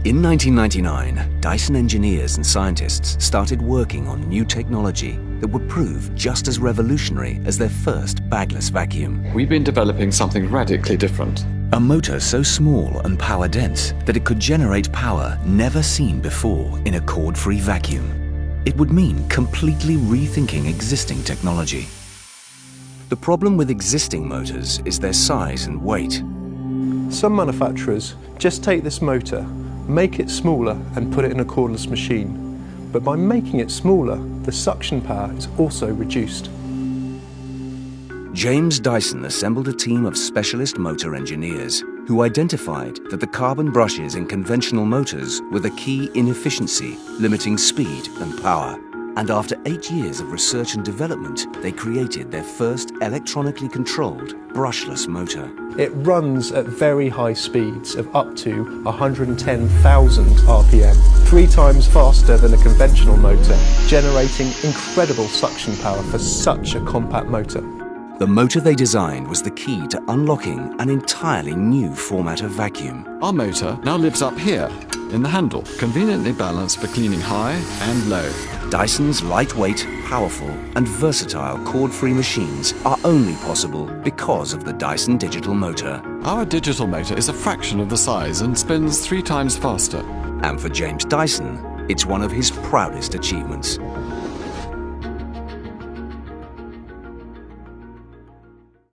In 1999, Dyson engineers and scientists started working on new technology that would prove just as revolutionary as their first bagless vacuum. We've been developing something radically different. A motor so small and power-dense that it could generate power never seen before in a cord-free vacuum. It would mean completely rethinking existing technology. The problem with existing motors is their size and weight. Some manufacturers just take this motor, make it smaller and put it in a cordless machine. But by making it smaller, the suction power is also reduced. James Dyson assembled a team of specialist motor engineers who identified that the carbon brushes in conventional motors were the key inefficiency, limiting speed and power. And after 8 years of research and development, they created their first electronically controlled brushless motor. It runs at very high speeds of up to 110,000 RPM, 3 times faster than a conventional motor, generating incredible suction power for such a compact motor. The motor they designed was the key to unlocking an entirely new format of vacuum. Our motor now lives up here, in the handle, conveniently balanced for cleaning high and low. Dyson's lightweight, powerful and versatile cord-free machines are only possible because of the Dyson digital motor. Our digital motor is a fraction of the size and spins 3 times faster. And for James Dyson, it's one of his proudest achievements.